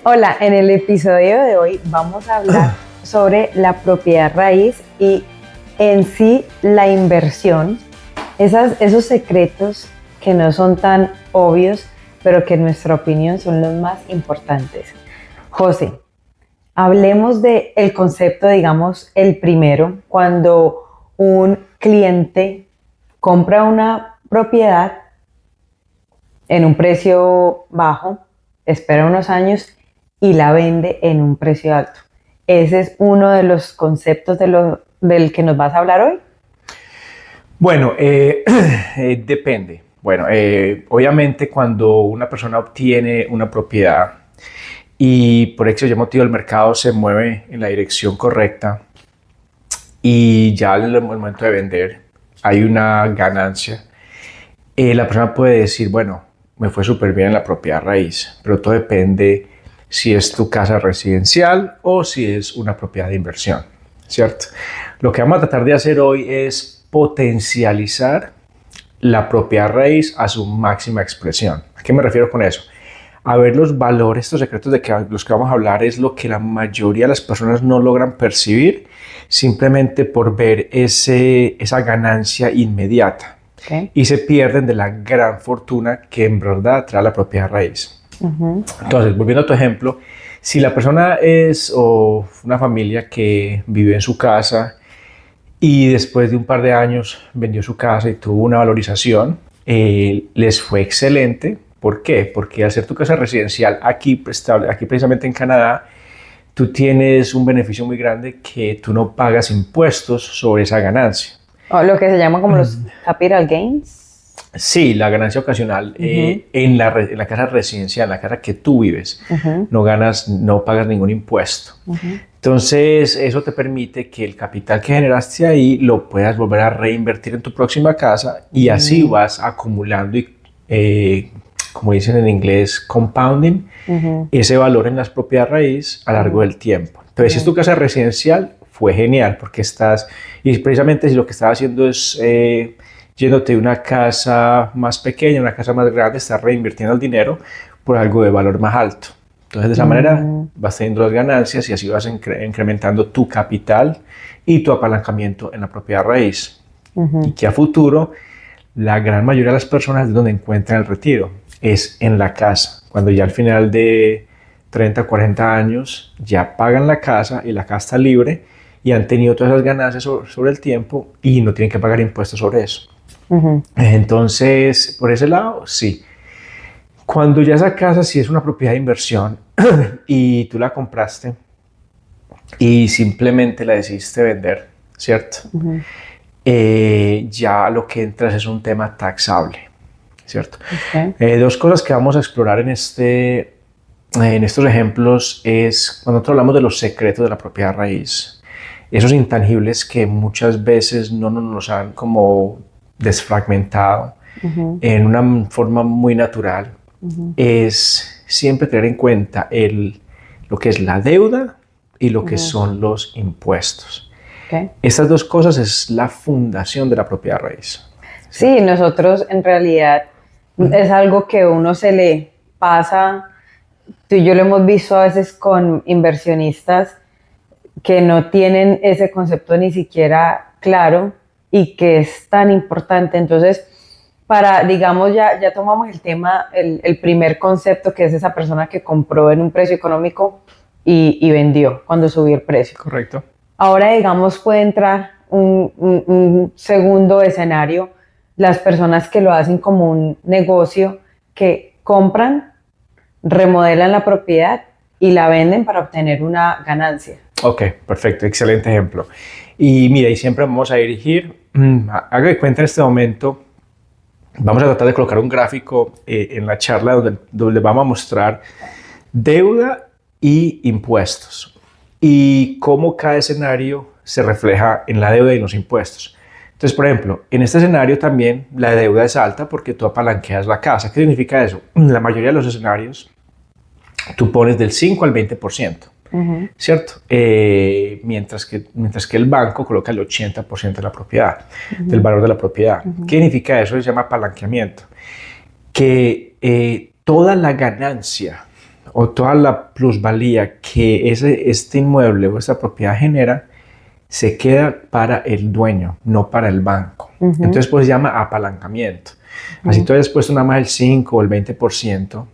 Hola, en el episodio de hoy vamos a hablar sobre la propiedad raíz y en sí la inversión, esos secretos que no son tan obvios, pero que en nuestra opinión son los más importantes. José, hablemos del concepto, digamos, el primero, cuando un cliente compra una propiedad en un precio bajo, espera unos años y la vende en un precio alto. Ese es uno de los conceptos del que nos vas a hablar hoy. Bueno, depende. Bueno, obviamente cuando una persona obtiene una propiedad y por X o Y motivo el mercado se mueve en la dirección correcta y ya en el momento de vender hay una ganancia, la persona puede decir, bueno, me fue súper bien en la propiedad raíz, pero todo depende si es tu casa residencial o si es una propiedad de inversión, ¿cierto? Lo que vamos a tratar de hacer hoy es potencializar la propiedad raíz a su máxima expresión. ¿A qué me refiero con eso? A ver los valores, estos secretos de los que vamos a hablar es lo que la mayoría de las personas no logran percibir simplemente por ver esa ganancia inmediata. Okay. Y se pierden de la gran fortuna que en verdad trae la propiedad raíz. Entonces, volviendo a tu ejemplo, si la persona es una familia que vive en su casa y después de un par de años vendió su casa y tuvo una valorización, les fue excelente. ¿Por qué? Porque al ser tu casa residencial aquí precisamente en Canadá, tú tienes un beneficio muy grande que tú no pagas impuestos sobre esa ganancia. O lo que se llama como los capital gains. Sí, la ganancia ocasional en la casa residencial, en la casa que tú vives, no pagas ningún impuesto. Entonces, eso te permite que el capital que generaste ahí lo puedas volver a reinvertir en tu próxima casa y así vas acumulando y, como dicen en inglés, compounding ese valor en las propiedades raíz a lo largo del tiempo. Entonces, si es tu casa residencial, fue genial porque y precisamente si lo que estás haciendo es yéndote de una casa más pequeña a una casa más grande, estás reinvirtiendo el dinero por algo de valor más alto. Entonces, de esa manera vas teniendo las ganancias y así vas incrementando tu capital y tu apalancamiento en la propiedad raíz. Y que a futuro, la gran mayoría de las personas es donde encuentran el retiro, es en la casa. Cuando ya al final de 30, 40 años ya pagan la casa y la casa está libre y han tenido todas esas ganancias sobre el tiempo y no tienen que pagar impuestos sobre eso. Entonces, por ese lado, sí. Cuando ya esa casa sí es una propiedad de inversión y tú la compraste y simplemente la decidiste vender, ¿cierto? Ya lo que entras es un tema taxable, ¿cierto? Okay. Dos cosas que vamos a explorar en estos ejemplos es cuando nosotros hablamos de los secretos de la propiedad raíz, esos intangibles que muchas veces no nos han como desfragmentado en una forma muy natural, es siempre tener en cuenta lo que es la deuda y lo que son los impuestos. Okay. Estas dos cosas es la fundación de la propiedad raíz. Sí, nosotros en realidad es algo que uno se le pasa. Tú y yo lo hemos visto a veces con inversionistas que no tienen ese concepto ni siquiera claro y que es tan importante. Entonces, digamos, ya tomamos el tema, el primer concepto, que es esa persona que compró en un precio económico y vendió cuando subió el precio. Correcto. Ahora, digamos, puede entrar un segundo escenario, las personas que lo hacen como un negocio, que compran, remodelan la propiedad y la venden para obtener una ganancia. Ok, perfecto, excelente ejemplo. Y mira, y siempre vamos a dirigir, haga de cuenta en este momento, vamos a tratar de colocar un gráfico en la charla donde vamos a mostrar deuda y impuestos y cómo cada escenario se refleja en la deuda y los impuestos. Entonces, por ejemplo, en este escenario también la deuda es alta porque tú apalanqueas la casa. ¿Qué significa eso? En la mayoría de los escenarios tú pones del 5 al 20%, ¿cierto? Mientras que el banco coloca el 80% de la propiedad, del valor de la propiedad. ¿Qué significa eso? Se llama apalanqueamiento. Que toda la ganancia o toda la plusvalía que este inmueble o esta propiedad genera se queda para el dueño, no para el banco. Entonces, pues se llama apalancamiento. Así tú hayas puesto nada más el 5 o el 20%,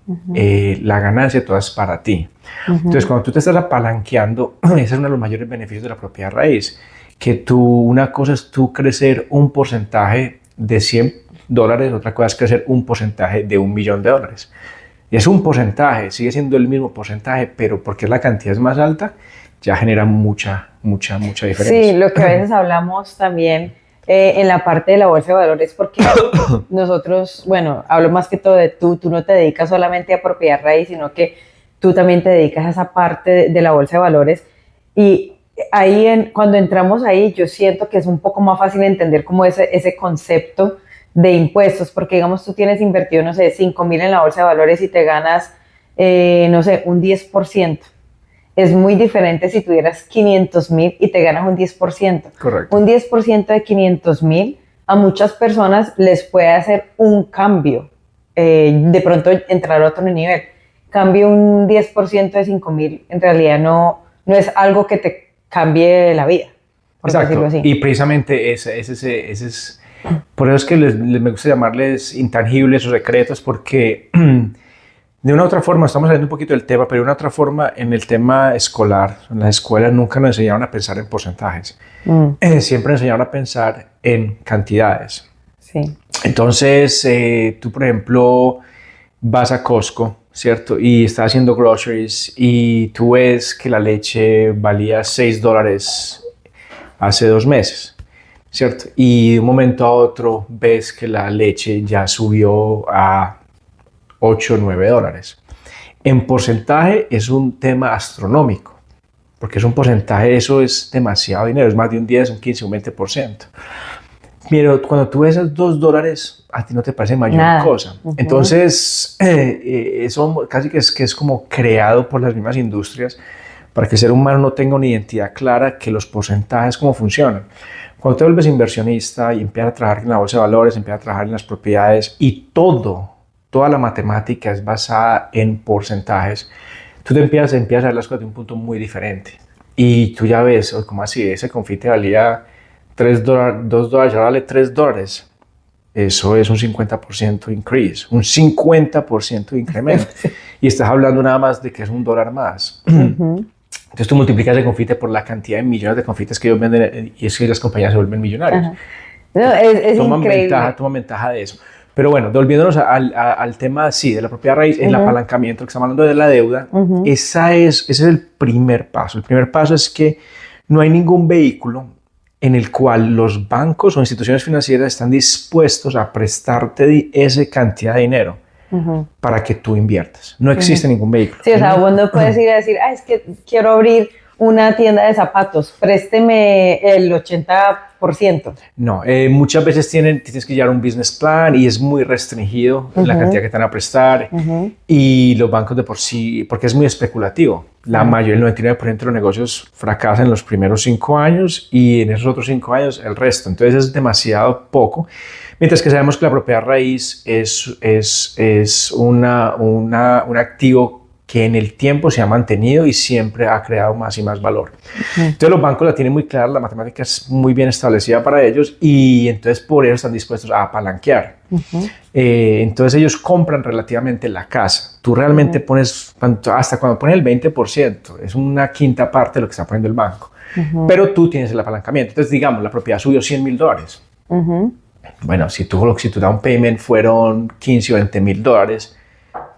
la ganancia toda es para ti. Entonces, cuando tú te estás apalanqueando, ese es uno de los mayores beneficios de la propiedad raíz, que una cosa es tú crecer un porcentaje de $100, otra cosa es crecer un porcentaje de $1.000.000. Y es un porcentaje, sigue siendo el mismo porcentaje, pero porque la cantidad es más alta, ya genera mucha diferencia. Sí, lo que a veces hablamos también en la parte de la bolsa de valores, porque nosotros, bueno, hablo más que todo de tú no te dedicas solamente a propiedad raíz, sino que tú también te dedicas a esa parte de la bolsa de valores. Y ahí, cuando entramos ahí, yo siento que es un poco más fácil entender como ese concepto de impuestos, porque digamos tú tienes invertido, no sé, 5,000 en la bolsa de valores y te ganas, no sé, un 10%. Es muy diferente si tuvieras 500,000 y te ganas un 10%. Correcto. Un 10% de 500,000 a muchas personas les puede hacer un cambio, de pronto entrar a otro nivel. Cambio un 10% de 5,000, en realidad no es algo que te cambie la vida, por decirlo así. Y precisamente ese es, por eso es que me gusta llamarles intangibles o secretos, porque de una u otra forma, estamos hablando un poquito del tema, pero de una otra forma, en el tema escolar, en las escuelas nunca nos enseñaron a pensar en porcentajes. Siempre nos enseñaron a pensar en cantidades. Sí. Entonces, tú, por ejemplo, vas a Costco, ¿cierto? Y estás haciendo groceries y tú ves que la leche valía $6 hace 2 meses, ¿cierto? Y de un momento a otro ves que la leche ya subió a $8 o $9. En porcentaje es un tema astronómico, porque es un porcentaje, eso es demasiado dinero, es más de un 10, un 15, un 20%. Pero cuando tú ves esos $2, a ti no te parece mayor cosa. Entonces, eso casi que es como creado por las mismas industrias para que el ser humano no tenga una identidad clara que los porcentajes cómo funcionan. Cuando te vuelves inversionista y empiezas a trabajar en la bolsa de valores, empiezas a trabajar en las propiedades y toda la matemática es basada en porcentajes, tú te empiezas a ver las cosas de un punto muy diferente. Y tú ya ves, como así, ese confite valía $3, $2, ahora vale $3. Eso es un 50% increase, un 50% de incremento. Y estás hablando nada más de que es $1 más. Entonces tú multiplicas el confite por la cantidad de millones de confites que ellos venden y es que las compañías se vuelven millonarias. No, es increíble. Toman ventaja de eso. Pero bueno, volviéndonos al tema sí, de la propiedad raíz, el apalancamiento, que estamos hablando de la deuda, ese es el primer paso. El primer paso es que no hay ningún vehículo en el cual los bancos o instituciones financieras están dispuestos a prestarte esa cantidad de dinero para que tú inviertas. No existe ningún vehículo. Sí, o sea, vos no puedes ir a decir, es que quiero abrir una tienda de zapatos, présteme el 80%. No, muchas veces tienes que llevar un business plan y es muy restringido la cantidad que te van a prestar y los bancos de por sí, porque es muy especulativo. La mayoría, el 99% de los negocios fracasan en los primeros 5 años y en esos otros 5 años el resto. Entonces es demasiado poco. Mientras que sabemos que la propiedad raíz es un activo que en el tiempo se ha mantenido y siempre ha creado más y más valor. Entonces los bancos la tienen muy clara, la matemática es muy bien establecida para ellos y entonces por eso están dispuestos a apalanquear. Entonces ellos compran relativamente la casa. Tú realmente pones, hasta cuando pones el 20%, es una quinta parte de lo que está poniendo el banco. Pero tú tienes el apalancamiento. Entonces digamos, la propiedad subió $100,000. Bueno, si tu down payment fueron $15 o $20,000,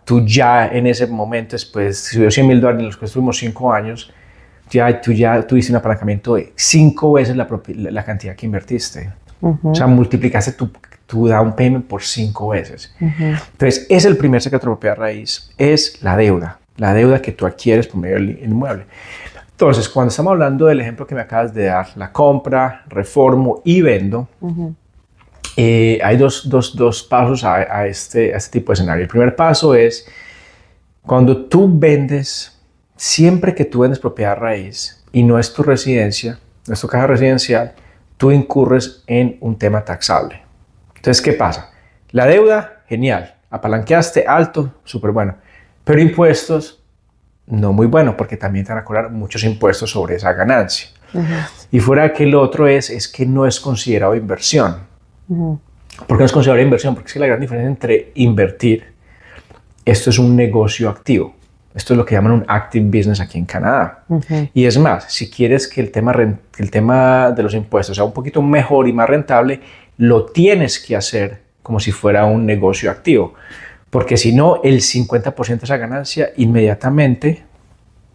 tú ya en ese momento, después subió $100,000 en los que estuvimos 5 años, tú ya tuviste un apalancamiento de 5 veces la cantidad que invertiste. O sea, multiplicaste tu down payment por 5 veces. Entonces, es el primer secreto de propiedad raíz, es la deuda que tú adquieres por medio del inmueble. Entonces, cuando estamos hablando del ejemplo que me acabas de dar, la compra, reformo y vendo, hay dos pasos a este tipo de escenario. El primer paso es cuando tú vendes, siempre que tú vendes propiedad raíz y no es tu residencia, no es tu casa residencial, tú incurres en un tema taxable. Entonces, ¿qué pasa? La deuda, genial, apalanqueaste alto, súper bueno, pero impuestos no muy bueno, porque también te van a cobrar muchos impuestos sobre esa ganancia. Ujú. Y fuera que el otro es que no es considerado inversión. Ujú. ¿Por qué no es considerado inversión? Porque es que la gran diferencia entre invertir, esto es un negocio activo. Esto es lo que llaman un active business aquí en Canadá. Ujú. Y es más, si quieres que el tema de los impuestos sea un poquito mejor y más rentable, lo tienes que hacer como si fuera un negocio activo. Porque si no, el 50% de esa ganancia inmediatamente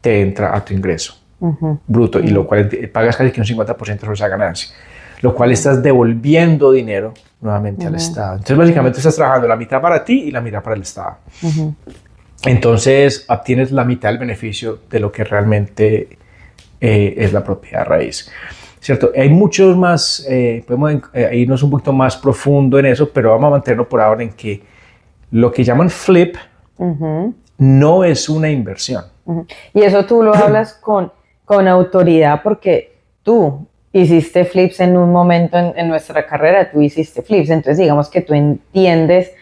te entra a tu ingreso Ujú. bruto, y lo cual pagas casi que un 50% sobre esa ganancia, lo cual estás devolviendo dinero nuevamente al Estado. Entonces, básicamente estás trabajando la mitad para ti y la mitad para el Estado. Ujú. Entonces, obtienes la mitad del beneficio de lo que realmente es la propiedad raíz. ¿Cierto? Hay muchos más, podemos irnos un poquito más profundo en eso, pero vamos a mantenerlo por ahora en que lo que llaman flip Ujú. no es una inversión. Ujú. Y eso tú lo hablas con autoridad porque tú hiciste flips en un momento en nuestra carrera, tú hiciste flips, entonces digamos que tú entiendes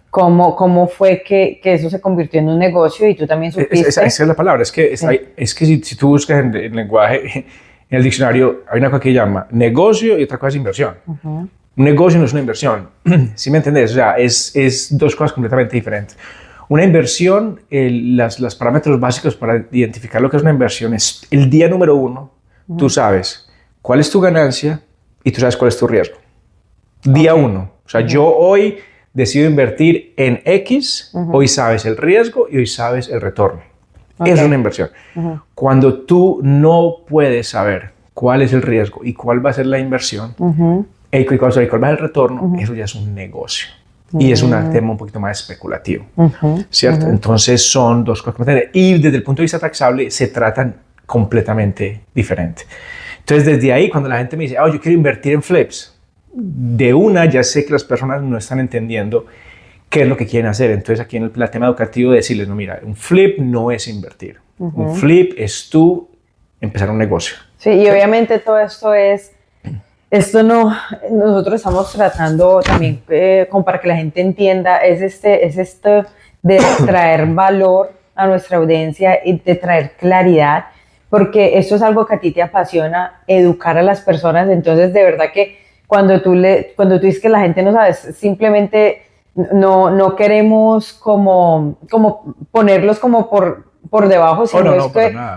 cómo fue que eso se convirtió en un negocio y tú también supiste. Esa es la palabra, Sí. es que si tú buscas en el lenguaje, en el diccionario, hay una cosa que llama negocio y otra cosa es inversión. Ujú. Un negocio no es una inversión, ¿sí me entendés? O sea, es dos cosas completamente diferentes. Una inversión, los parámetros básicos para identificar lo que es una inversión es el día número uno, tú sabes cuál es tu ganancia y tú sabes cuál es tu riesgo. Día uno. O sea, yo hoy decido invertir en X, hoy sabes el riesgo y hoy sabes el retorno. Okay. Es una inversión. Cuando tú no puedes saber cuál es el riesgo y cuál va a ser la inversión, y cuál va a ser el retorno, eso ya es un negocio. Y es un tema un poquito más especulativo, ¿cierto? Entonces son dos cosas completamente. Y desde el punto de vista taxable se tratan completamente diferente. Entonces desde ahí, cuando la gente me dice, oh, yo quiero invertir en flips, de una ya sé que las personas no están entendiendo qué es lo que quieren hacer. Entonces aquí en el tema educativo decirles, no, mira, un flip no es invertir. Un flip es tú empezar un negocio. Sí, y obviamente todo esto no, nosotros estamos tratando también, como para que la gente entienda, es esto de traer valor a nuestra audiencia y de traer claridad, porque esto es algo que a ti te apasiona, educar a las personas. Entonces, de verdad que cuando tú dices que la gente no sabe, simplemente no queremos como ponerlos como por debajo, sino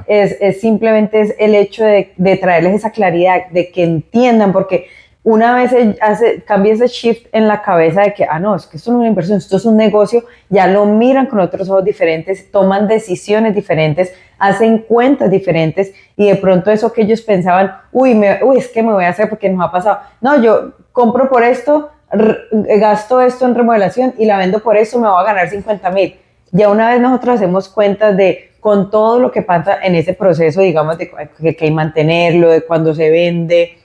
es simplemente es el hecho de traerles esa claridad, de que entiendan, porque una vez cambia ese shift en la cabeza de que, no, es que esto no es una inversión, esto es un negocio, ya lo miran con otros ojos diferentes, toman decisiones diferentes, hacen cuentas diferentes, y de pronto eso que ellos pensaban, es que me voy a hacer porque nos ha pasado, no, yo compro por esto, gasto esto en remodelación y la vendo por eso, me voy a ganar 50,000. Ya una vez nosotros hacemos cuentas de con todo lo que pasa en ese proceso, digamos, de que hay que mantenerlo, de cuando se vende,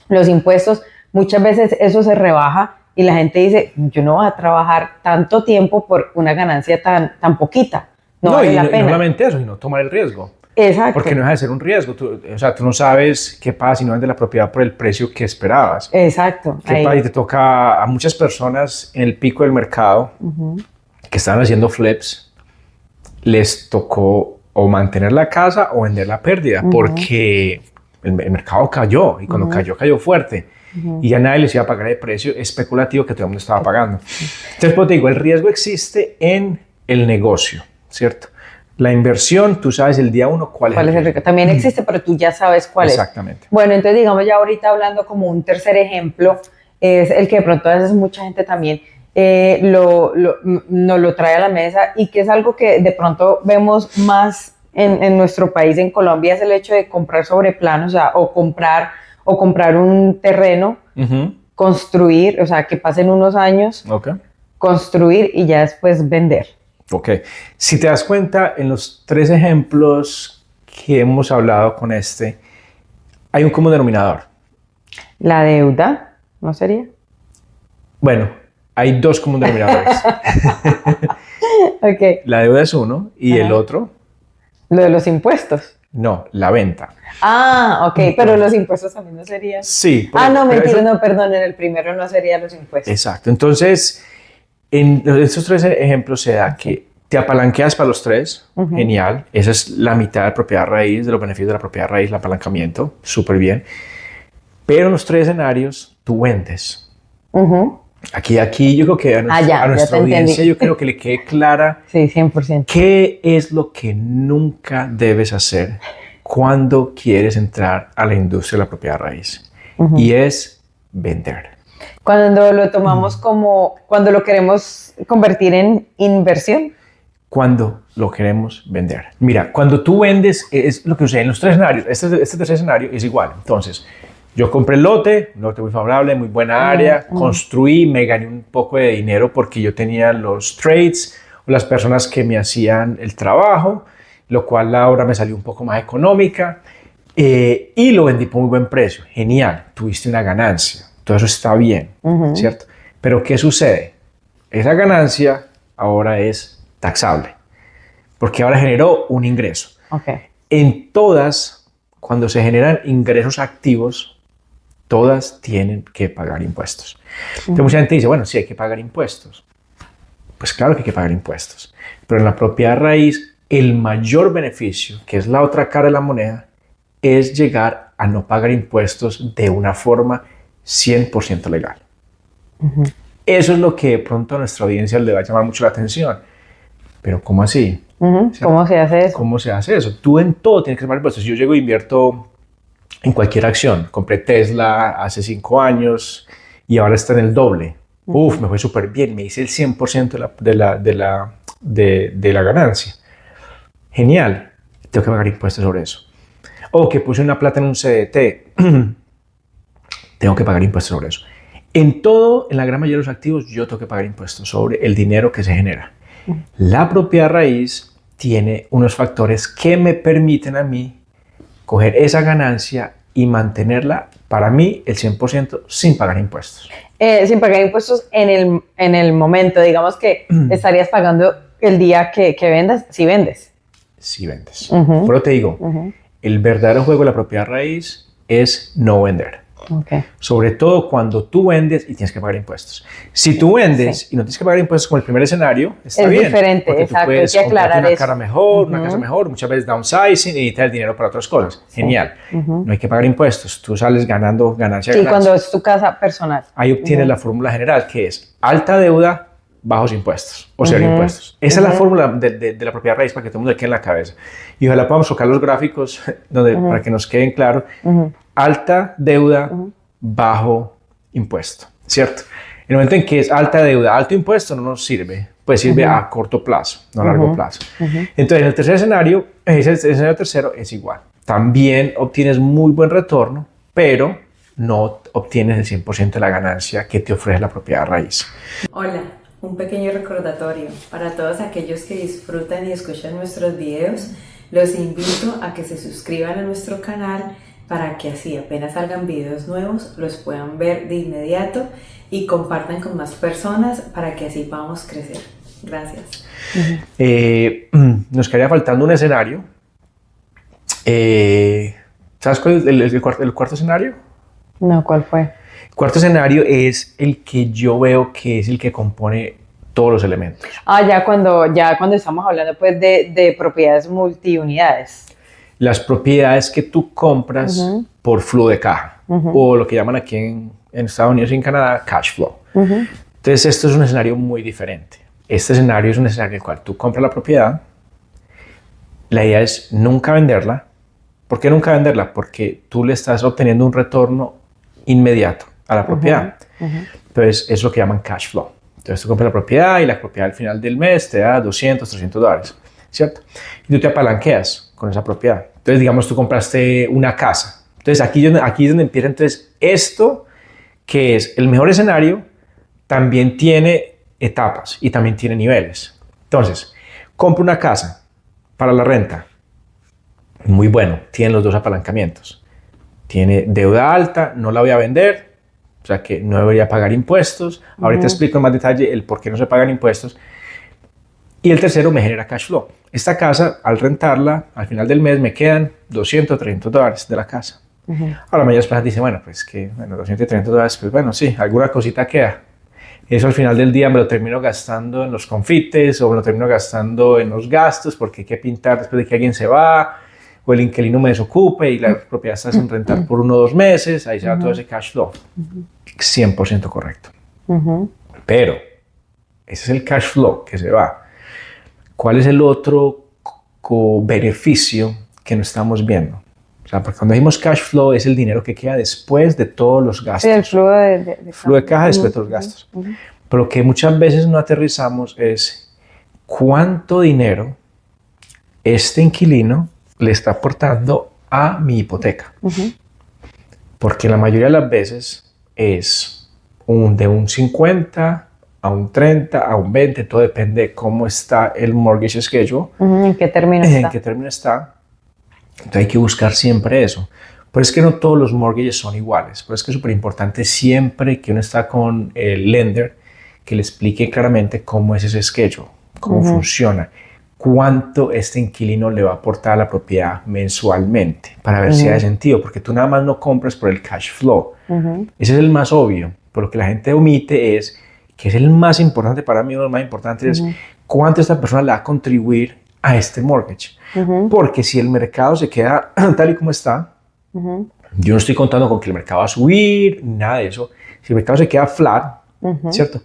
los impuestos, muchas veces eso se rebaja y la gente dice, yo no voy a trabajar tanto tiempo por una ganancia tan poquita. No vale la pena. Y no solamente eso, sino tomar el riesgo. Exacto. Porque no deja de ser un riesgo. Tú no sabes qué pasa si no vendes la propiedad por el precio que esperabas. Exacto. ¿Qué pasa? Y te toca a muchas personas en el pico del mercado que estaban haciendo flips, les tocó o mantener la casa o vender la pérdida, porque el mercado cayó, y cuando cayó fuerte, y ya nadie les iba a pagar el precio especulativo que todo el mundo estaba pagando. Entonces, pues te digo, el riesgo existe en el negocio, ¿cierto? La inversión, tú sabes el día uno cuál es el riesgo. También existe, pero tú ya sabes cuál es. Exactamente. Bueno, entonces digamos ya ahorita hablando como un tercer ejemplo, es el que de pronto a veces mucha gente también nos lo trae a la mesa, y que es algo que de pronto vemos más en nuestro país, en Colombia, es el hecho de comprar sobre plano, o sea, o comprar un terreno, construir, o sea, que pasen unos años, construir y ya después vender. Ok. Si te das cuenta, en los tres ejemplos que hemos hablado con hay un común denominador. La deuda, ¿no sería? Bueno, hay dos común denominadores. Okay. La deuda es uno y el otro. Lo de los impuestos. No, la venta. Ok, pero los impuestos también no serían. Sí. No, mentira, no, perdón, en el primero no serían los impuestos. Exacto. Entonces, en estos tres ejemplos se da que te apalanqueas para los tres, genial. Esa es la mitad de propiedad raíz, de los beneficios de la propiedad raíz, el apalancamiento, súper bien. Pero en los tres escenarios, tú vendes. Aquí yo creo que a nuestra audiencia yo creo que le quede clara sí, 100%. qué es lo que nunca debes hacer cuando quieres entrar a la industria de la propiedad raíz. Y es vender. Cuando lo tomamos como, cuando lo queremos convertir en inversión. Cuando lo queremos vender. Mira, cuando tú vendes, es lo que sucede en los tres escenarios. Este tercer escenario es igual. Entonces, yo compré el lote, un lote muy favorable, muy buena área, construí, me gané un poco de dinero porque yo tenía los trades o las personas que me hacían el trabajo, lo cual la obra me salió un poco más económica y lo vendí por muy buen precio. Genial, tuviste una ganancia, todo eso está bien, ¿cierto? Pero ¿qué sucede? Esa ganancia ahora es taxable, porque ahora generó un ingreso. En todas, cuando se generan ingresos activos, todas tienen que pagar impuestos. Entonces mucha gente dice, bueno, sí hay que pagar impuestos. Pues claro que hay que pagar impuestos, pero en la propiedad raíz, el mayor beneficio, que es la otra cara de la moneda, es llegar a no pagar impuestos de una forma 100% legal. Eso es lo que de pronto a nuestra audiencia le va a llamar mucho la atención. Pero ¿cómo así? ¿Cómo se hace eso? ¿Cómo se hace eso? Tú en todo tienes que pagar impuestos. Si yo llego e invierto en cualquier acción, compré Tesla hace 5 años y ahora está en el doble. Uf, me fue súper bien, me hice el 100% de la ganancia. Genial, tengo que pagar impuestos sobre eso. O que puse una plata en un CDT, tengo que pagar impuestos sobre eso. En todo, en la gran mayoría de los activos, yo tengo que pagar impuestos sobre el dinero que se genera. La propiedad raíz tiene unos factores que me permiten a mí coger esa ganancia y mantenerla, para mí, el 100% sin pagar impuestos. Sin pagar impuestos en el momento, digamos que estarías pagando el día que vendas, si vendes. Si vendes. Pero te digo, el verdadero juego de la propiedad raíz es no vender. Sobre todo cuando tú vendes y tienes que pagar impuestos. Si tú vendes y no tienes que pagar impuestos como el primer escenario, está bien. Es diferente, porque exacto. Tú puedes comprarte una cara mejor, una casa mejor, muchas veces downsizing y necesitas el dinero para otras cosas. Genial. No hay que pagar impuestos. Tú sales ganando ganancia. Sí, cuando es tu casa personal. Ahí obtienes la fórmula general, que es alta deuda, bajos impuestos o cero impuestos. Esa es la fórmula de la propiedad raíz para que todo el mundo le quede en la cabeza. Y ojalá podamos tocar los gráficos para que nos queden claros. Alta deuda, bajo impuesto, ¿cierto? En el momento en que es alta deuda, alto impuesto no nos sirve, pues sirve a corto plazo, no a largo plazo. Entonces, en el tercer escenario, el escenario tercero es igual. También obtienes muy buen retorno, pero no obtienes el 100% de la ganancia que te ofrece la propiedad raíz. Hola, un pequeño recordatorio para todos aquellos que disfrutan y escuchan nuestros videos. Los invito a que se suscriban a nuestro canal para que así apenas salgan videos nuevos los puedan ver de inmediato y compartan con más personas para que así podamos crecer. Gracias. Nos quedaría faltando un escenario. ¿Sabes cuál es el cuarto escenario? No, ¿cuál fue? El cuarto escenario es el que yo veo que es el que compone todos los elementos. Ya cuando estamos hablando pues de propiedades multiunidades. Las propiedades que tú compras por flujo de caja o lo que llaman aquí en Estados Unidos y en Canadá cash flow. Entonces esto es un escenario muy diferente. Este escenario es un escenario en el cual tú compras la propiedad. La idea es nunca venderla. ¿Por qué nunca venderla? Porque tú le estás obteniendo un retorno inmediato a la propiedad. Entonces es lo que llaman cash flow. Entonces tú compras la propiedad y la propiedad al final del mes te da $200, $300, ¿cierto? Y tú te apalanqueas con esa propiedad. Entonces, digamos, tú compraste una casa. Entonces, aquí es donde empieza. Entonces, esto, que es el mejor escenario, también tiene etapas y también tiene niveles. Entonces, compro una casa para la renta. Muy bueno, tiene los dos apalancamientos. Tiene deuda alta, no la voy a vender, o sea que no debería pagar impuestos. Ahorita explico en más detalle el por qué no se pagan impuestos. Y el tercero me genera cash flow. Esta casa, al rentarla, al final del mes me quedan $200, $300 de la casa. Ahora, muchas personas dicen, bueno, pues que $200, $300, pues bueno, sí, alguna cosita queda. Eso al final del día me lo termino gastando en los confites o me lo termino gastando en los gastos porque hay que pintar después de que alguien se va o el inquilino me desocupe y la propiedad está sin rentar por 1 o 2 meses, ahí se va todo ese cash flow. 100% correcto. Pero ese es el cash flow que se va. ¿Cuál es el otro beneficio que no estamos viendo? O sea, porque cuando decimos cash flow es el dinero que queda después de todos los gastos. Sí, el flujo de caja después de los gastos. Pero lo que muchas veces no aterrizamos es cuánto dinero este inquilino le está aportando a mi hipoteca. Porque la mayoría de las veces es de un 50 a un 30, a un 20, todo depende de cómo está el mortgage schedule. ¿En qué término está? En qué término está. Entonces hay que buscar siempre eso. Pero es que no todos los mortgages son iguales. Pero es que es súper importante siempre que uno está con el lender que le explique claramente cómo es ese schedule, cómo funciona, cuánto este inquilino le va a aportar a la propiedad mensualmente para ver si hace sentido. Porque tú nada más no compras por el cash flow. Ese es el más obvio. Pero lo que la gente omite es, que es el más importante para mí, uno de los más importantes, es cuánto esta persona le va a contribuir a este mortgage. Porque si el mercado se queda tal y como está, yo no estoy contando con que el mercado va a subir, nada de eso. Si el mercado se queda flat, ¿cierto?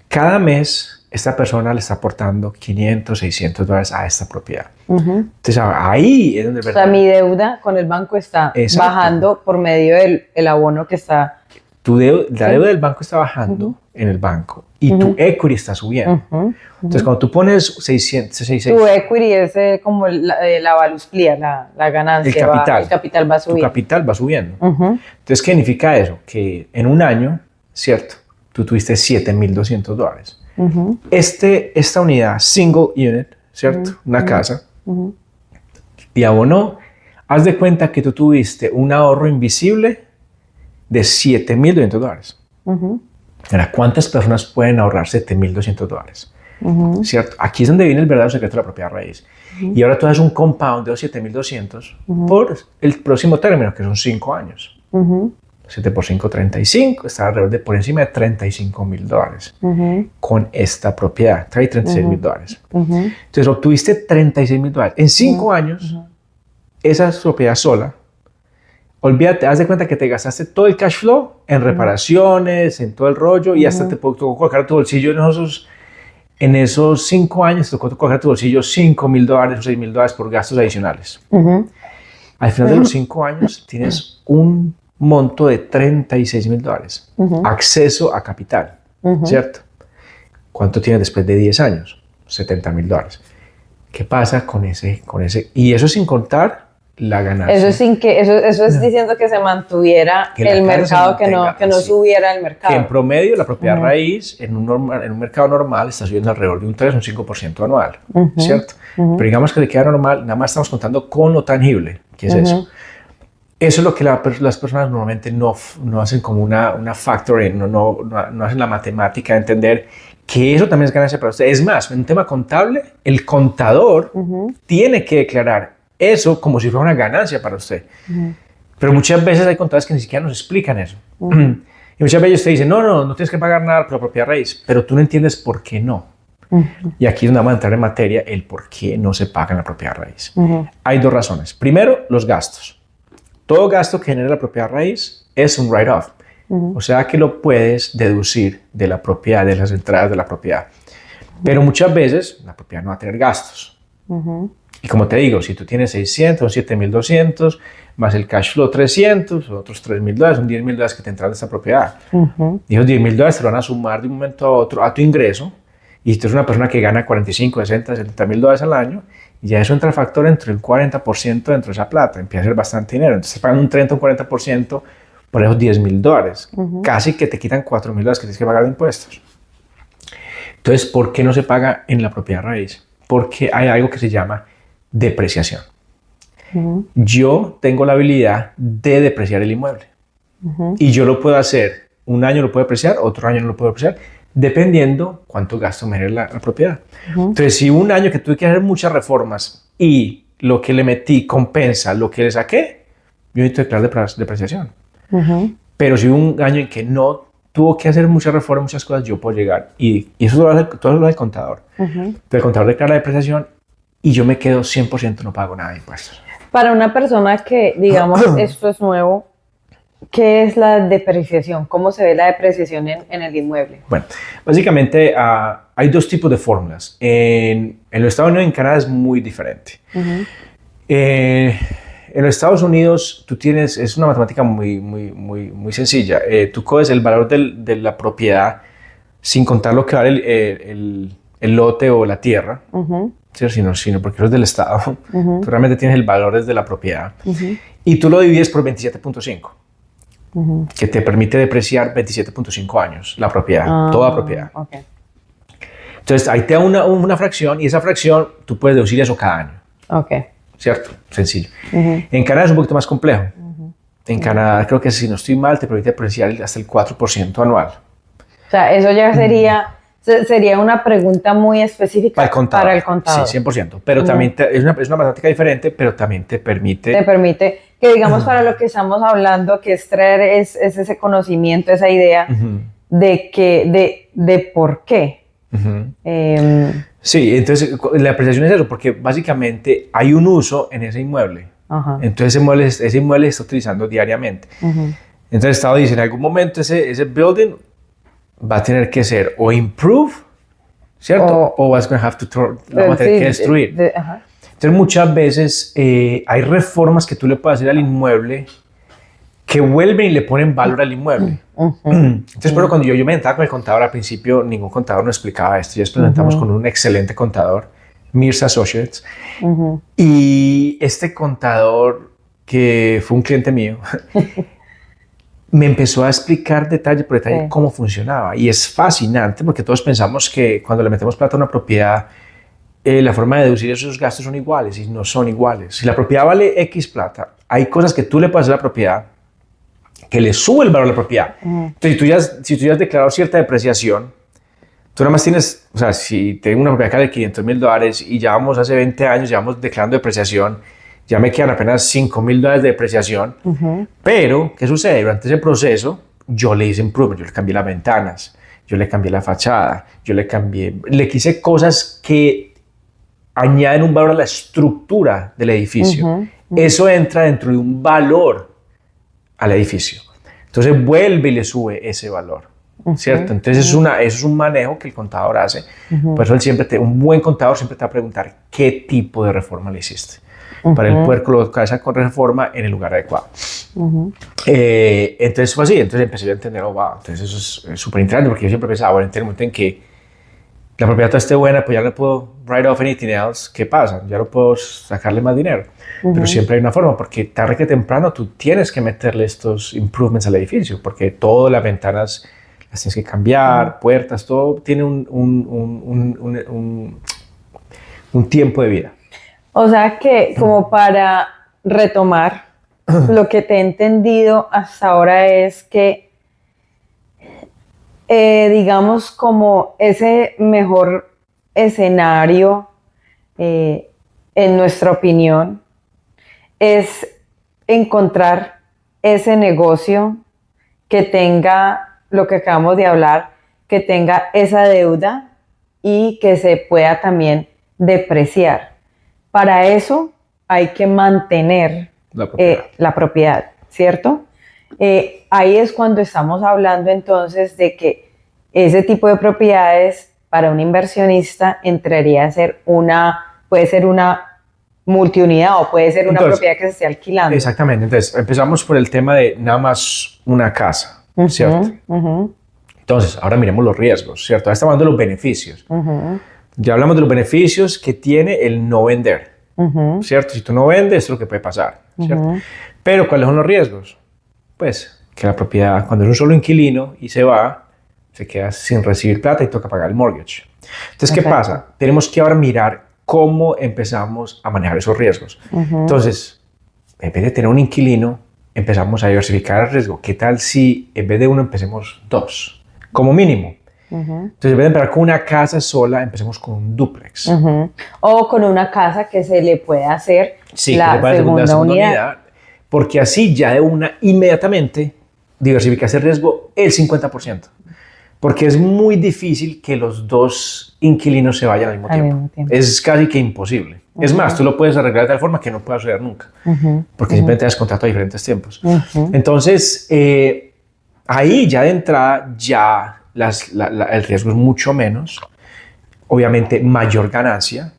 Cada mes esta persona le está aportando $500, $600 a esta propiedad. Entonces ahí es donde... O sea, mi deuda con el banco está bajando por medio del abono que está... La deuda del banco está bajando en el banco y tu equity está subiendo. Entonces, cuando tú pones 600... Tu equity es como la valusclía, la ganancia. El capital va subiendo. Tu capital va subiendo. Entonces, ¿qué significa eso? Que en un año, ¿cierto? Tú tuviste $7,200. Esta unidad, single unit, ¿cierto? Una casa, te abonó. Haz de cuenta que tú tuviste un ahorro invisible de $7,200. Ahora, ¿cuántas personas pueden ahorrar $7,200? ¿Cierto? Aquí es donde viene el verdadero secreto de la propiedad raíz. Y ahora tú haces un compound de los $7,200 por el próximo término, que son 5 años. 7 por 5, 35. Está alrededor de por encima de $35,000 con esta propiedad. Trae $36,000. Entonces, obtuviste $36,000. En 5 años, esa propiedad sola, olvídate, haz de cuenta que te gastaste todo el cash flow en reparaciones, en todo el rollo, y hasta te tocó colocar tu bolsillo en esos 5 años, te tocó colocar tu bolsillo $5,000 o $6,000 por gastos adicionales. Al final de los 5 años tienes un monto de $36,000, acceso a capital, ¿cierto? ¿Cuánto tienes después de 10 años? $70,000. ¿Qué pasa con ese? Y eso sin contar la ganancia. Eso es diciendo que se mantuviera el mercado, que no subiera el mercado. Que en promedio la propiedad raíz en un mercado normal está subiendo alrededor de un 3 o un 5% anual, ¿cierto? Pero digamos que le queda normal, nada más estamos contando con lo tangible. ¿Qué es eso? Eso es lo que las personas normalmente no hacen como una factoring, no hacen la matemática de entender que eso también es ganancia para usted. Es más, en un tema contable, el contador tiene que declarar eso como si fuera una ganancia para usted. Pero muchas veces hay contadores que ni siquiera nos explican eso. Y muchas veces te dicen, no tienes que pagar nada por la propiedad raíz, pero tú no entiendes por qué no. Y aquí es donde vamos a entrar en materia el por qué no se paga en la propiedad raíz. Hay 2 razones. Primero, los gastos. Todo gasto que genera la propiedad raíz es un write-off. O sea que lo puedes deducir de la propiedad, de las entradas de la propiedad. Pero muchas veces la propiedad no va a tener gastos. Y como te digo, si tú tienes 600 o 7,200, más el cash flow 300, otros $3,000, son $10,000 que te entran de esta propiedad. Y esos $10,000 te van a sumar de un momento a otro a tu ingreso. Y si tú eres una persona que gana 45, 60, $70,000 al año, ya eso entra el factor entre el 40% dentro de esa plata. Empieza a ser bastante dinero. Entonces estás pagando un 30 o un 40% por esos $10,000. Casi que te quitan $4,000 que tienes que pagar de impuestos. Entonces, ¿por qué no se paga en la propiedad raíz? Porque hay algo que se llama depreciación. Yo tengo la habilidad de depreciar el inmueble. Y yo lo puedo hacer. Un año lo puedo depreciar, otro año no lo puedo depreciar, dependiendo cuánto gasto me genera la propiedad. Entonces, si un año que tuve que hacer muchas reformas y lo que le metí compensa lo que le saqué, yo necesito declarar depreciación. Pero si un año en que no tuvo que hacer muchas reformas, muchas cosas, yo puedo llegar. Y eso todo lo hace el contador. Pero el contador declara la depreciación y yo me quedo 100%, no pago nada de impuestos. Para una persona que, digamos, esto es nuevo, ¿qué es la depreciación? ¿Cómo se ve la depreciación en el inmueble? Bueno, básicamente hay dos tipos de fórmulas. En los Estados Unidos y en Canadá es muy diferente. En los Estados Unidos tú tienes, es una matemática muy sencilla. Tú coges el valor de la propiedad sin contar lo que vale el lote o la tierra, ¿cierto? Sino porque eso es del Estado. Tú realmente tienes el valor desde la propiedad. Y tú lo divides por 27.5. Que te permite depreciar 27.5 años la propiedad, toda propiedad. Okay. Entonces, ahí te da una fracción y esa fracción tú puedes deducir eso cada año. Okay. ¿Cierto? Sencillo. En Canadá es un poquito más complejo. En Canadá, creo que si no estoy mal, te permite depreciar hasta el 4% anual. O sea, eso ya sería una pregunta muy específica para el contador. Sí, 100%. Pero también es una matemática diferente, pero también te permite... Te permite que, digamos, para lo que estamos hablando, que es traer es ese conocimiento, esa idea de por qué. Sí, entonces la apreciación es eso, porque básicamente hay un uso en ese inmueble. Entonces ese inmueble se está utilizando diariamente. Entonces el Estado dice, en algún momento ese building va a tener que ser o improve, ¿cierto? O vas a tener que destruir. Entonces muchas veces hay reformas que tú le puedes hacer al inmueble que vuelven y le ponen valor al inmueble. Entonces, pero cuando yo me sentaba con el contador al principio, ningún contador nos explicaba esto. Ya nos presentamos con un excelente contador, Mirza Associates. Y este contador, que fue un cliente mío, me empezó a explicar detalle por detalle cómo funcionaba. Y es fascinante porque todos pensamos que cuando le metemos plata a una propiedad, la forma de deducir esos gastos son iguales y no son iguales. Si la propiedad vale X plata, hay cosas que tú le puedes hacer a la propiedad que le sube el valor a la propiedad. Entonces, si tú ya has declarado cierta depreciación, tú nada más tienes, o sea, si tengo una propiedad de $500,000 y ya vamos hace 20 años, ya vamos declarando depreciación, ya me quedan apenas $5,000 de depreciación. Pero, ¿qué sucede? Durante ese proceso, yo le hice improvement, yo le cambié las ventanas, yo le cambié la fachada, le quise cosas que añaden un valor a la estructura del edificio. Eso entra dentro de un valor al edificio. Entonces vuelve y le sube ese valor, ¿cierto? Entonces eso es un manejo que el contador hace. Por eso un buen contador siempre te va a preguntar qué tipo de reforma le hiciste para él poder colocar esa reforma en el lugar adecuado. Entonces fue así. Entonces empecé a entender, entonces eso es súper interesante porque yo siempre pensaba, bueno, en el momento en que la propiedad esté buena, pues ya no puedo write off anything else. ¿Qué pasa? Ya no puedo sacarle más dinero. Pero siempre hay una forma, porque tarde que temprano tú tienes que meterle estos improvements al edificio, porque todas las ventanas las tienes que cambiar, puertas, todo tiene un tiempo de vida. O sea que, como para retomar, lo que te he entendido hasta ahora es que digamos, como ese mejor escenario, en nuestra opinión, es encontrar ese negocio que tenga lo que acabamos de hablar, que tenga esa deuda y que se pueda también depreciar. Para eso hay que mantener la propiedad, ¿cierto? Ahí es cuando estamos hablando entonces de que ese tipo de propiedades para un inversionista entraría a ser puede ser una multiunidad o puede ser una propiedad que se esté alquilando. Exactamente. Entonces empezamos por el tema de nada más una casa, ¿cierto? Entonces ahora miremos los riesgos, ¿cierto? Ahora estamos hablando de los beneficios. Ya hablamos de los beneficios que tiene el no vender, ¿cierto? Si tú no vendes, es lo que puede pasar, ¿cierto? Pero ¿cuáles son los riesgos? Pues que la propiedad, cuando es un solo inquilino y se va, se queda sin recibir plata y toca pagar el mortgage. Entonces, ¿qué pasa? Tenemos que ahora mirar cómo empezamos a manejar esos riesgos. Entonces, en vez de tener un inquilino, empezamos a diversificar el riesgo. ¿Qué tal si en vez de uno empecemos dos, como mínimo? Entonces, en vez de empezar con una casa sola, empecemos con un dúplex. O con una casa que se le pueda hacer la segunda unidad. Porque así ya de una inmediatamente diversificarse el riesgo el 50%. Porque es muy difícil que los dos inquilinos se vayan al mismo tiempo. Es casi que imposible. Es más, tú lo puedes arreglar de tal forma que no pueda suceder nunca. Porque simplemente das contrato a diferentes tiempos. Entonces, ahí ya de entrada, ya el riesgo es mucho menos. Obviamente, mayor ganancia.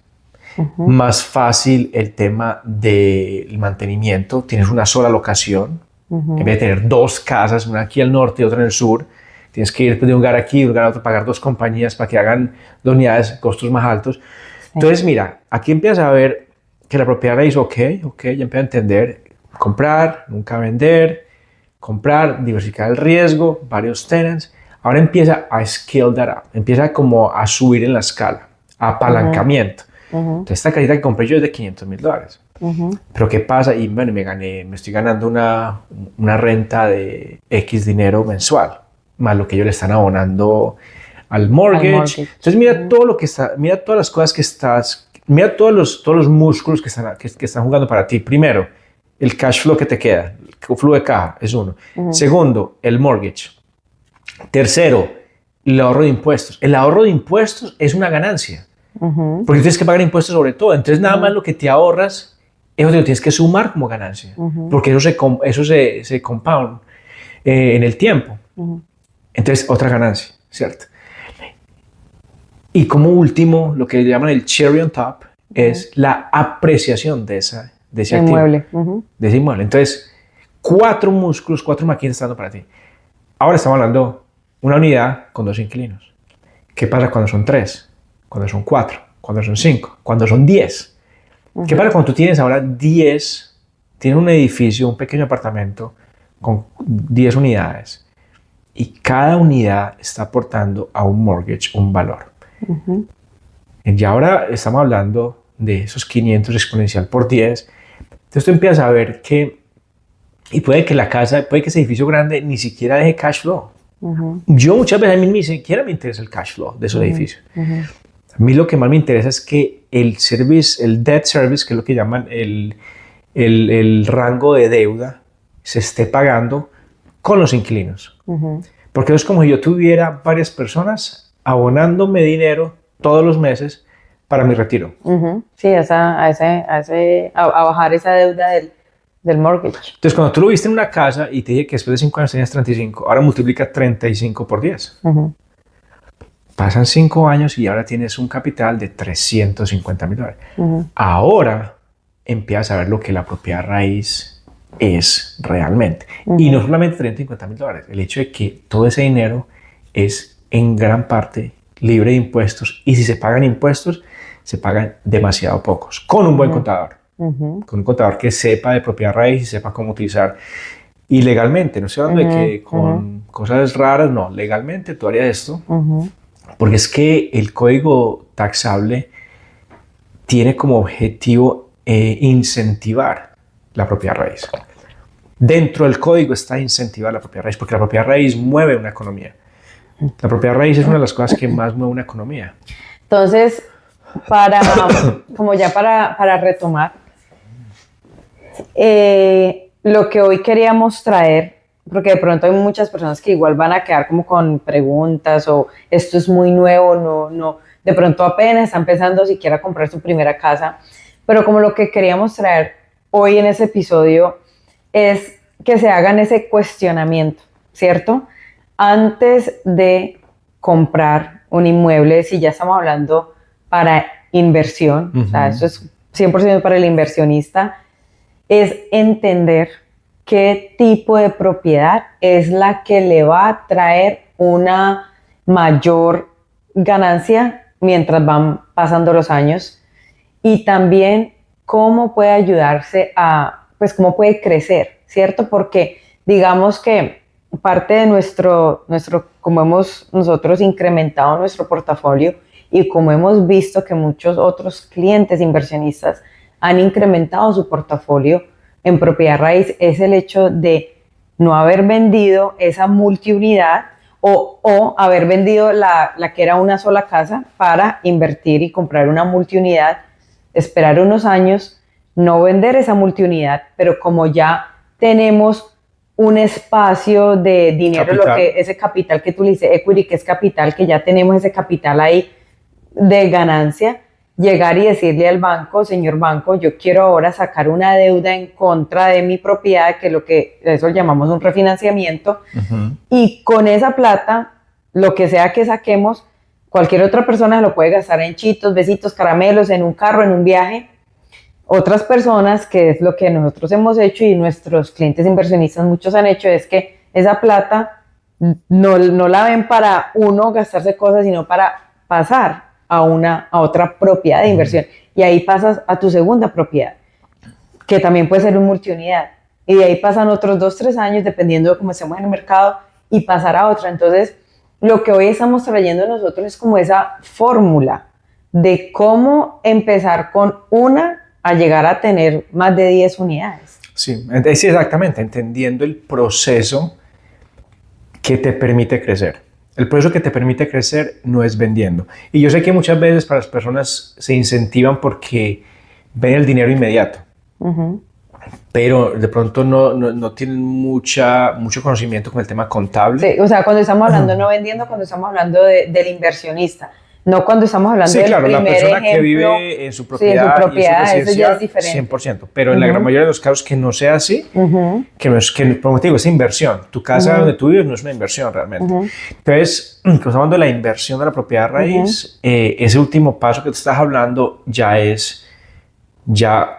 Más fácil el tema del mantenimiento. Tienes una sola locación. En vez de tener dos casas, una aquí al norte y otra en el sur, tienes que ir de un lugar aquí, de un lugar a otro, pagar dos compañías para que hagan dos unidades, costos más altos. Sí. Entonces, mira, aquí empiezas a ver que la propiedad raíz, ok, ya empieza a entender, comprar, nunca vender, comprar, diversificar el riesgo, varios tenants. Ahora empieza a scale that up, empieza como a subir en la escala, apalancamiento. Entonces, esta casita que compré yo es de $500,000. Pero ¿qué pasa? Y bueno, me estoy ganando una renta de X dinero mensual, más lo que ellos le están abonando al mortgage. Entonces mira todo lo que está, mira todas las cosas que estás, mira todos los músculos que están jugando para ti. Primero, el cash flow que te queda, el flujo de caja es uno. Segundo, el mortgage. Tercero, el ahorro de impuestos. El ahorro de impuestos es una ganancia, porque tienes que pagar impuestos sobre todo. Entonces nada más lo que te ahorras, eso te lo tienes que sumar como ganancia, porque eso se compound en el tiempo. Entonces, otra ganancia, ¿cierto? Y como último, lo que llaman el cherry on top es la apreciación de ese inmueble. Activo, de ese inmueble. Entonces, 4 músculos, 4 máquinas están dando para ti. Ahora estamos hablando una unidad con 2 inquilinos. ¿Qué pasa cuando son 3? Cuando son 4? Cuando son 5? Cuando son 10? ¿Qué pasa cuando tú tienes ahora 10? Tienes un edificio, un pequeño apartamento con 10 unidades. Y cada unidad está aportando a un mortgage un valor. Y ahora estamos hablando de esos 500 exponencial por 10. Entonces tú empiezas a ver que, y puede que la casa, puede que ese edificio grande ni siquiera deje cash flow. Yo muchas veces a mí ni siquiera me interesa el cash flow de esos edificios. A mí lo que más me interesa es que el service, el debt service, que es lo que llaman el rango de deuda, se esté pagando con los inquilinos. Porque es como si yo tuviera varias personas abonándome dinero todos los meses para mi retiro. Sí, a bajar esa deuda del mortgage. Entonces, cuando tú lo viste en una casa y te dije que después de 5 años tenías 35, ahora multiplica 35 por 10. Pasan 5 años y ahora tienes un capital de $350,000. Ahora empiezas a ver lo que la propiedad raíz es realmente. Y no solamente $350,000, el hecho de que todo ese dinero es en gran parte libre de impuestos, y si se pagan impuestos, se pagan demasiado pocos, con un buen contador, con un contador que sepa de propiedad raíz y sepa cómo utilizar. Y legalmente, no estoy hablando de que con cosas raras, no, legalmente tú harías esto, porque es que el código taxable tiene como objetivo incentivar la propiedad raíz. Dentro del código está incentivar la propiedad raíz, porque la propiedad raíz mueve una economía. La propiedad raíz es una de las cosas que más mueve una economía. Entonces, como ya para retomar, lo que hoy queríamos traer, porque de pronto hay muchas personas que igual van a quedar como con preguntas o esto es muy nuevo, no, de pronto apenas está empezando siquiera a comprar su primera casa, pero como lo que queríamos traer hoy en ese episodio es que se hagan ese cuestionamiento, ¿cierto? Antes de comprar un inmueble, si ya estamos hablando para inversión, o sea, eso es 100% para el inversionista, es entender qué tipo de propiedad es la que le va a traer una mayor ganancia mientras van pasando los años, y también cómo puede ayudarse pues cómo puede crecer, ¿cierto? Porque digamos que parte de como hemos nosotros incrementado nuestro portafolio y como hemos visto que muchos otros clientes inversionistas han incrementado su portafolio en propiedad raíz, es el hecho de no haber vendido esa multiunidad o haber vendido la que era una sola casa para invertir y comprar una multiunidad, esperar unos años, no vender esa multiunidad, pero como ya tenemos un espacio de dinero, Capital. ese capital que tú le dices, equity, que es capital, que ya tenemos ese capital ahí de ganancia, llegar y decirle al banco, señor banco, yo quiero ahora sacar una deuda en contra de mi propiedad, que es lo que eso llamamos un refinanciamiento, y con esa plata, lo que sea que saquemos, cualquier otra persona lo puede gastar en chitos, besitos, caramelos, en un carro, en un viaje. Otras personas, que es lo que nosotros hemos hecho y nuestros clientes inversionistas muchos han hecho, es que esa plata no la ven para uno gastarse cosas, sino para pasar a otra propiedad de inversión. Y ahí pasas a tu segunda propiedad, que también puede ser un multiunidad. Y de ahí pasan otros 2, 3 años, dependiendo de cómo estemos en el mercado, y pasar a otra. Entonces, lo que hoy estamos trayendo nosotros es como esa fórmula de cómo empezar con una a llegar a tener más de 10 unidades. Sí, exactamente, entendiendo el proceso que te permite crecer. El proceso que te permite crecer no es vendiendo. Y yo sé que muchas veces para las personas se incentivan porque ven el dinero inmediato, pero de pronto no tienen mucho conocimiento con el tema contable. Sí, o sea, cuando estamos hablando no vendiendo, cuando estamos hablando del inversionista. No cuando estamos hablando sí, del claro, primer la persona ejemplo, que vive en su propiedad, sí, en su propiedad, y en su eso ya es diferente. 100%. Pero en la gran mayoría de los casos que no sea así, como te digo, es inversión. Tu casa donde tú vives no es una inversión realmente. Entonces, cuando estamos hablando de la inversión de la propiedad raíz, ese último paso que tú estás hablando ya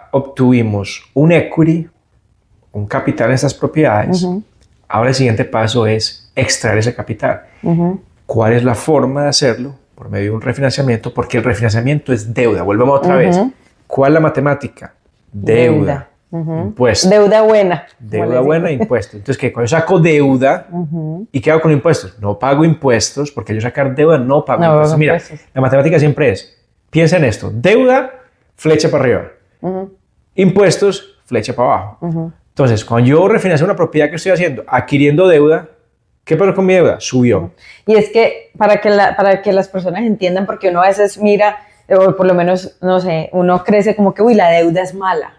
obtuvimos un equity, un capital en estas propiedades. Ahora el siguiente paso es extraer ese capital. ¿Cuál es la forma de hacerlo? Por medio de un refinanciamiento, porque el refinanciamiento es deuda. Volvemos otra vez. ¿Cuál es la matemática? Deuda. Impuestos. Deuda buena. Deuda buena, impuestos. Entonces, ¿qué? Cuando yo saco deuda, ¿y qué hago con impuestos? No pago impuestos, porque yo sacar deuda no pago impuestos. Mira, la matemática siempre es, piensa en esto, deuda, flecha para arriba. Impuestos, flecha para abajo. Entonces, cuando yo refinancio una propiedad que estoy haciendo, adquiriendo deuda, ¿qué pasó con mi deuda? Subió. Y es que para que las personas entiendan, porque uno a veces mira, o por lo menos, no sé, uno crece como que, uy, la deuda es mala.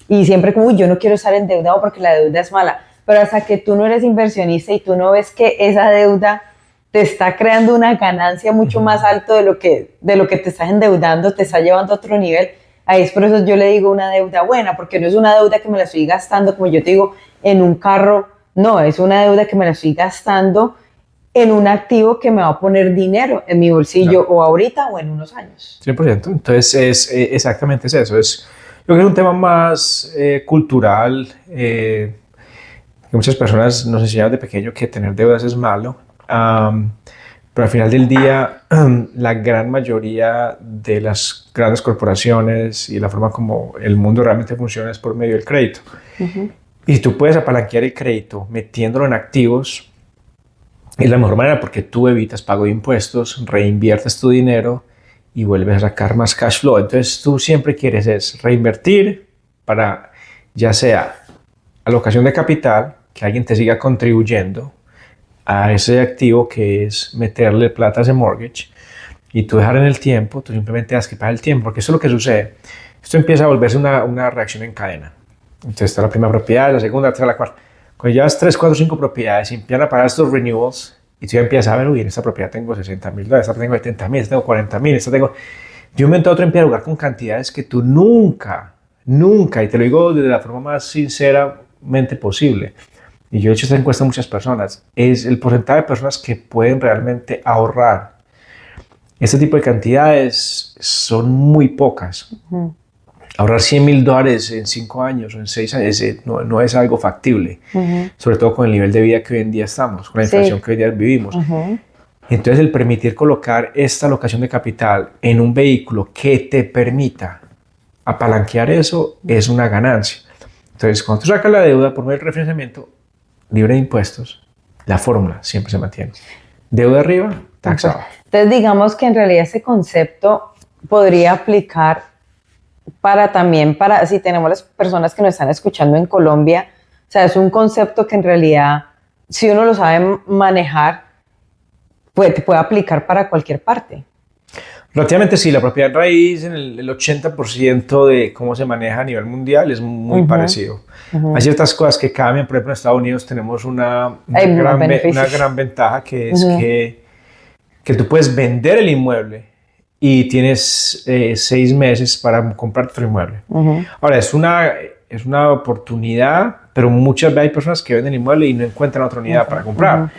Y siempre como, uy, yo no quiero estar endeudado porque la deuda es mala. Pero hasta que tú no eres inversionista y tú no ves que esa deuda te está creando una ganancia mucho más alto de lo que te estás endeudando, te está llevando a otro nivel. Ahí es por eso yo le digo una deuda buena, porque no es una deuda que me la estoy gastando, como yo te digo, en un carro. No, es una deuda que me la estoy gastando en un activo que me va a poner dinero en mi bolsillo, o ahorita o en unos años. 100%. Entonces, exactamente eso. Yo creo que es un tema más cultural. Que muchas personas nos enseñan de pequeño que tener deudas es malo. Pero al final del día, la gran mayoría de las grandes corporaciones y la forma como el mundo realmente funciona es por medio del crédito. Y tú puedes apalanquear el crédito metiéndolo en activos. Es la mejor manera porque tú evitas pago de impuestos, reinviertes tu dinero y vuelves a sacar más cash flow. Entonces tú siempre quieres es reinvertir para ya sea alocación de capital, que alguien te siga contribuyendo a ese activo que es meterle plata a ese mortgage y tú dejar en el tiempo, tú simplemente das que pagar el tiempo, porque eso es lo que sucede. Esto empieza a volverse una reacción en cadena. Entonces está la primera propiedad, la segunda, la tercera, la cuarta. Cuando llevas 3, 4, 5 propiedades y empiezan a pagar estos renewals y tú ya empiezas a ver, uy, en esta propiedad tengo $60,000, esta tengo $70,000, esta tengo $40,000, esta tengo... De un momento a otro empiezas a jugar con cantidades que tú nunca, y te lo digo de la forma más sinceramente posible, y yo he hecho esta encuesta a muchas personas, es el porcentaje de personas que pueden realmente ahorrar este tipo de cantidades son muy pocas. Ahorrar $100,000 en 5 años o en 6 años no es algo factible, sobre todo con el nivel de vida que hoy en día estamos, con la inflación que hoy en día vivimos. Entonces, el permitir colocar esta alocación de capital en un vehículo que te permita apalanquear eso es una ganancia. Entonces, cuando tú sacas la deuda por medio del refinanciamiento libre de impuestos, la fórmula siempre se mantiene. Deuda arriba, taxa abajo. Entonces, digamos que en realidad ese concepto podría aplicar para si tenemos las personas que nos están escuchando en Colombia, o sea, es un concepto que en realidad, si uno lo sabe manejar, puede aplicar para cualquier parte. Relativamente sí, la propiedad raíz en el 80% de cómo se maneja a nivel mundial es muy parecido. Hay ciertas cosas que cambian, por ejemplo en Estados Unidos tenemos una gran ventaja que es que tú puedes vender el inmueble y tienes 6 meses para comprar otro inmueble. Ahora, es una oportunidad, pero muchas veces hay personas que venden inmueble y no encuentran otra unidad para comprar.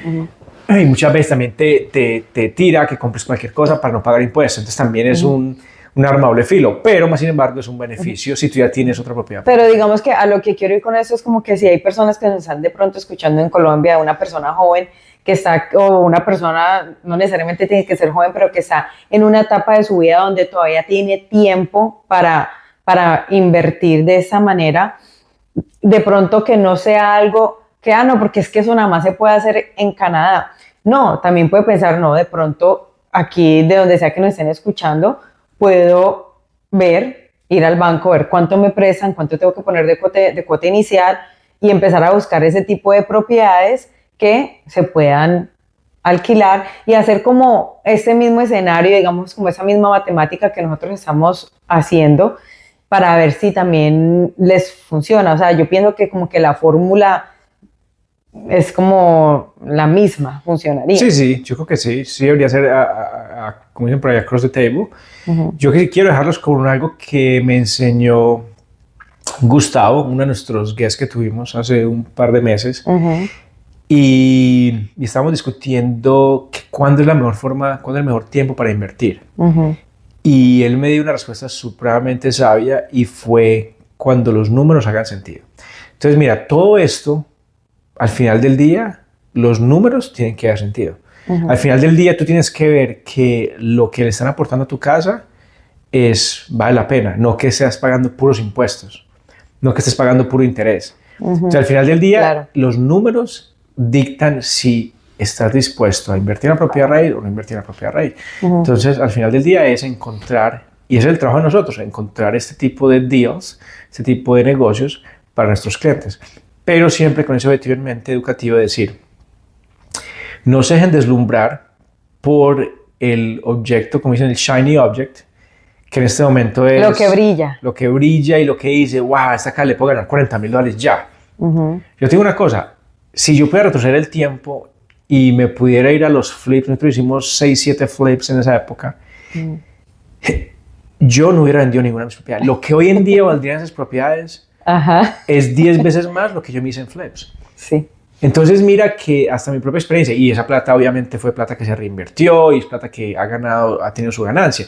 Y muchas veces también te tira que compres cualquier cosa para no pagar impuestos. Entonces también es un arma doble filo, pero más sin embargo es un beneficio si tú ya tienes otra propiedad. Pero digamos que a lo que quiero ir con eso es como que si hay personas que nos están de pronto escuchando en Colombia, una persona joven que está, o una persona, no necesariamente tiene que ser joven, pero que está en una etapa de su vida donde todavía tiene tiempo para invertir de esa manera, de pronto que no sea algo que, no, porque es que eso nada más se puede hacer en Canadá. No, también puede pensar, no, de pronto aquí, de donde sea que nos estén escuchando, puedo ir al banco, ver cuánto me prestan, cuánto tengo que poner de cuota inicial y empezar a buscar ese tipo de propiedades que se puedan alquilar y hacer como este mismo escenario, digamos, como esa misma matemática que nosotros estamos haciendo para ver si también les funciona. O sea, yo pienso que como que la fórmula es como la misma, funcionaría. Sí, yo creo que sí debería ser, como dicen por ahí, across the table. Yo quiero dejarlos con algo que me enseñó Gustavo, uno de nuestros guests que tuvimos hace un par de meses, y estábamos discutiendo cuándo es la mejor forma, cuándo es el mejor tiempo para invertir. Y él me dio una respuesta supremamente sabia y fue cuando los números hagan sentido. Entonces, mira, todo esto, al final del día, los números tienen que dar sentido. Al final del día, tú tienes que ver que lo que le están aportando a tu casa vale la pena, no que estés pagando puros impuestos, no que estés pagando puro interés. O sea, al final del día, los números dictan si estás dispuesto a invertir en la propiedad raíz o no invertir en la propiedad raíz. Entonces, al final del día es encontrar, y es el trabajo de nosotros, encontrar este tipo de deals, este tipo de negocios para nuestros clientes. Pero siempre con ese objetivo en mente educativo de decir, no se dejen deslumbrar por el objeto, como dicen, el shiny object, que en este momento es... Lo que brilla. Lo que brilla y lo que dice, wow, esta acá le puedo ganar $40,000 ya. Yo te digo una cosa, si yo pudiera retroceder el tiempo y me pudiera ir a los flips, nosotros hicimos 6, 7 flips en esa época, yo no hubiera vendido ninguna de mis propiedades. Lo que hoy en día valdrían esas propiedades es 10 veces más lo que yo me hice en flips. Sí. Entonces mira que hasta mi propia experiencia, y esa plata obviamente fue plata que se reinvirtió y es plata que ha tenido su ganancia,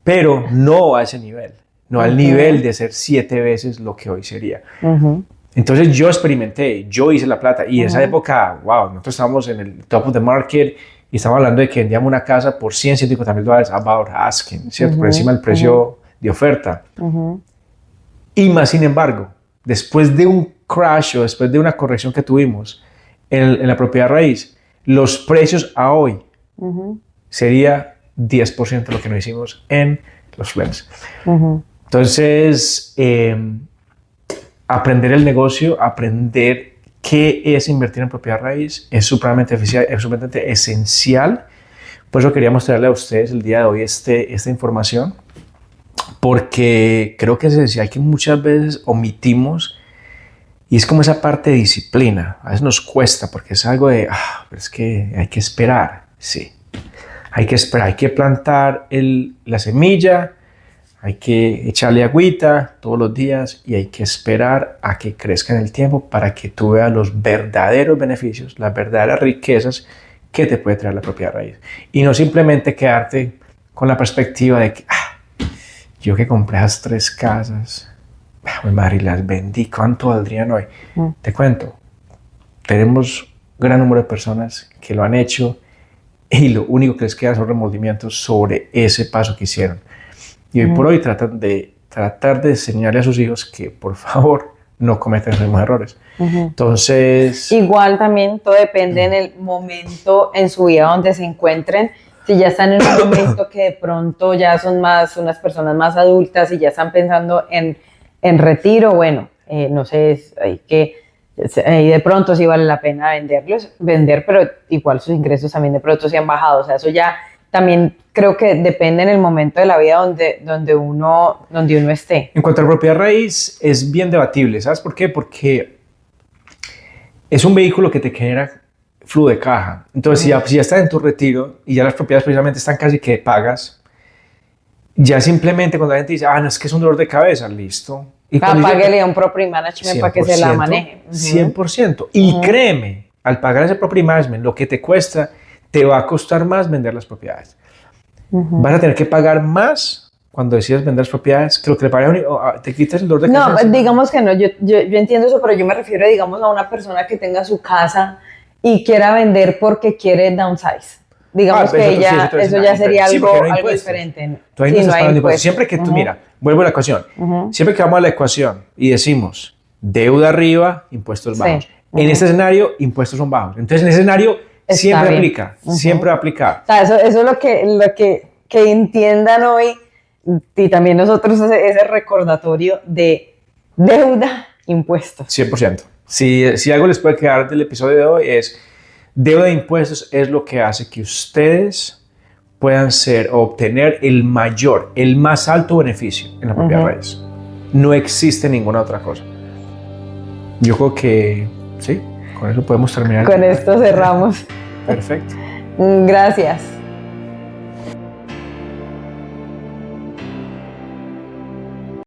pero no a ese nivel, no al nivel de ser 7 veces lo que hoy sería. Entonces yo experimenté, yo hice la plata y en esa época, wow, nosotros estábamos en el top of the market y estábamos hablando de que vendíamos una casa por $150,000 about asking, ¿cierto? Por encima del precio de oferta. Y más sin embargo, después de un crash o después de una corrección que tuvimos en la propiedad raíz, los precios a hoy sería 10% de lo que nos hicimos en los flips. Entonces, aprender el negocio, aprender qué es invertir en propiedad raíz es supremamente esencial. Por eso quería mostrarle a ustedes el día de hoy esta información, porque creo que es esencial, que muchas veces omitimos, y es como esa parte de disciplina. A veces nos cuesta porque es algo de, pero es que hay que esperar. Sí, hay que esperar, hay que plantar la semilla, hay que echarle agüita todos los días y hay que esperar a que crezca en el tiempo para que tú veas los verdaderos beneficios, las verdaderas riquezas que te puede traer la propiedad raíz. Y no simplemente quedarte con la perspectiva de que, yo que compré esas 3 casas, madre, las vendí, ¿cuánto valdrían hoy? Te cuento, tenemos un gran número de personas que lo han hecho y lo único que les queda son remordimientos sobre ese paso que hicieron. Y hoy por hoy tratan de enseñarle a sus hijos que por favor no cometan los mismos errores. Entonces... Igual también todo depende en el momento en su vida donde se encuentren. Si ya están en un momento que de pronto ya son unas personas más adultas y ya están pensando en retiro, bueno, no sé, ahí de pronto sí vale la pena vender, pero igual sus ingresos también de pronto se han bajado. O sea, eso ya también creo que depende en el momento de la vida donde uno esté. En cuanto a la propiedad raíz, es bien debatible. ¿Sabes por qué? Porque es un vehículo que te genera flujo de caja. Entonces, si ya estás en tu retiro y ya las propiedades precisamente están casi que pagas, ya simplemente cuando la gente dice, no, es que es un dolor de cabeza, listo. Y páguele a un property management para que se la maneje. 100%. Y créeme, al pagar ese property management, lo que te cuesta, te va a costar más vender las propiedades. Vas a tener que pagar más cuando decidas vender las propiedades que lo que le pagas, te quitas el dolor de cabeza. No, digamos que no, yo entiendo eso, pero yo me refiero, digamos, a una persona que tenga su casa y quiera vender porque quiere downsize. Digamos que eso ya sería algo diferente. Tú ahí no estás pagando impuestos. Siempre que tú, mira, vuelvo a la ecuación. Siempre que vamos a la ecuación y decimos deuda arriba, impuestos bajos. En este escenario, impuestos son bajos. Entonces, en ese escenario siempre aplica, siempre va a aplicar. O sea, eso es lo que entiendan hoy, y también nosotros ese recordatorio de deuda, impuestos. 100%. Si algo les puede quedar del episodio de hoy es deuda de impuestos es lo que hace que ustedes puedan obtener el más alto beneficio en la propiedad raíz. No existe ninguna otra cosa. Yo creo que sí, con eso podemos terminar. Con esto cerramos. Perfecto. Gracias.